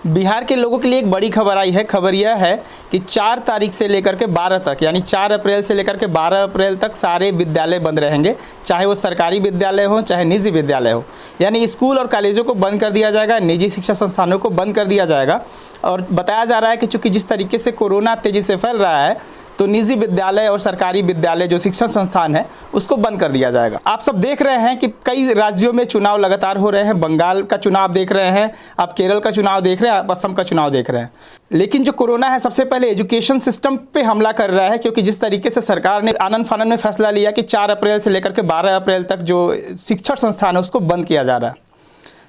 बिहार के लोगों के लिए एक बड़ी खबर आई है। खबर यह है कि 4 तारीख से लेकर के 12 तक, यानी 4 अप्रैल से लेकर के 12 अप्रैल तक सारे विद्यालय बंद रहेंगे, चाहे वो सरकारी विद्यालय हो चाहे निजी विद्यालय हो। यानी स्कूल और कॉलेजों को बंद कर दिया जाएगा, निजी शिक्षा संस्थानों को बंद कर दिया जाएगा। और बताया जा रहा है कि चूँकि जिस तरीके से कोरोना तेज़ी से फैल रहा है, तो निजी विद्यालय और सरकारी विद्यालय जो शिक्षण संस्थान है उसको बंद कर दिया जाएगा। आप सब देख रहे हैं कि कई राज्यों में चुनाव लगातार हो रहे हैं। बंगाल का चुनाव देख रहे हैं, आप केरल का चुनाव देख रहे हैं, आप असम का चुनाव देख रहे हैं। लेकिन जो कोरोना है सबसे पहले एजुकेशन सिस्टम पे हमला कर रहा है, क्योंकि जिस तरीके से सरकार ने आनन फानन में फैसला लिया कि 4 अप्रैल से लेकर के 12 अप्रैल तक जो शिक्षण संस्थान है उसको बंद किया जा रहा है।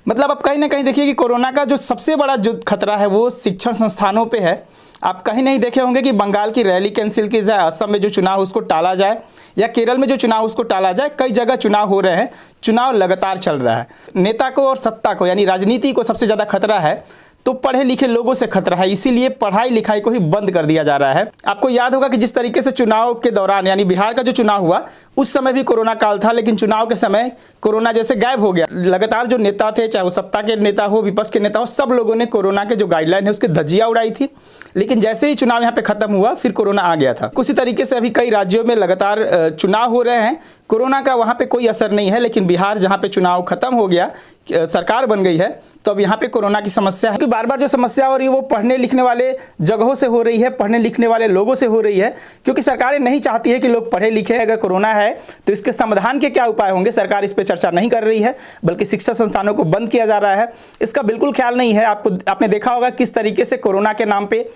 मतलब अब कहीं ना कहीं देखिए कि कोरोना का जो सबसे बड़ा जो खतरा है वो शिक्षण संस्थानों पे है। आप कहीं नहीं देखे होंगे कि बंगाल की रैली कैंसिल की जाए, असम में जो चुनाव उसको टाला जाए, या केरल में जो चुनाव उसको टाला जाए। कई जगह चुनाव हो रहे हैं, चुनाव लगातार चल रहा है। नेता को और सत्ता को यानी राजनीति को सबसे ज़्यादा खतरा है, तो पढ़े लिखे लोगों से खतरा है। इसीलिए पढ़ाई लिखाई को ही बंद कर दिया जा रहा है। आपको याद होगा कि जिस तरीके से चुनाव के दौरान यानी बिहार का जो चुनाव हुआ उस समय भी कोरोना काल था, लेकिन चुनाव के समय कोरोना जैसे गायब हो गया। लगातार जो नेता थे, चाहे वो सत्ता के नेता हो विपक्ष के नेता हो, सब लोगों ने कोरोना के जो गाइडलाइन है उसकी धज्जियां उड़ाई थी। लेकिन जैसे ही चुनाव यहाँ पे खत्म हुआ फिर कोरोना आ गया था। उसी तरीके से अभी कई राज्यों में लगातार चुनाव हो रहे हैं, कोरोना का वहाँ पे कोई असर नहीं है। लेकिन बिहार जहाँ पे चुनाव खत्म हो गया, सरकार बन गई है, तो अब यहाँ पे कोरोना की समस्या है। कि बार बार जो समस्या हो रही है वो पढ़ने लिखने वाले जगहों से हो रही है, पढ़ने लिखने वाले लोगों से हो रही है। क्योंकि सरकारें नहीं चाहती है कि लोग पढ़े लिखे। अगर कोरोना है तो इसके समाधान के क्या उपाय होंगे, सरकार इस पर चर्चा नहीं कर रही है, बल्कि शिक्षा संस्थानों को बंद किया जा रहा है। इसका बिल्कुल ख्याल नहीं है। आपने देखा होगा किस तरीके से कोरोना के नाम पे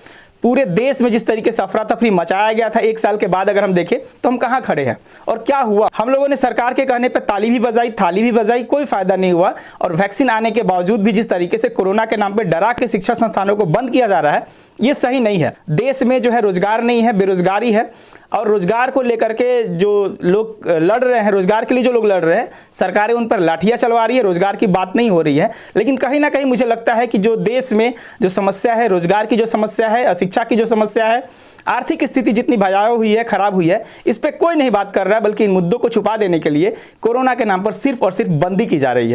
पूरे देश में जिस तरीके से अफरा तफरी मचाया गया था। 1 साल के बाद अगर हम देखें तो हम कहाँ खड़े हैं और क्या हुआ। हम लोगों ने सरकार के कहने पे ताली भी बजाई, थाली भी बजाई, कोई फायदा नहीं हुआ। और वैक्सीन आने के बावजूद भी जिस तरीके से कोरोना के नाम पे डरा के शिक्षा संस्थानों को बंद किया जा रहा है, ये सही नहीं है। देश में जो है रोजगार नहीं है, बेरोजगारी है। और रोजगार को लेकर के जो लोग लड़ रहे हैं, रोजगार के लिए जो लोग लड़ रहे हैं, सरकारें उन पर लाठियां चलवा रही है, रोजगार की बात नहीं हो रही है। लेकिन कहीं ना कहीं मुझे लगता है कि जो देश में जो समस्या है, रोजगार की जो समस्या है, शिक्षा की जो समस्या है, आर्थिक स्थिति जितनी भयावह हुई है, खराब हुई है, इस पर कोई नहीं बात कर रहा है। बल्कि इन मुद्दों को छुपा देने के लिए कोरोना के नाम पर सिर्फ और सिर्फ बंदी की जा रही है।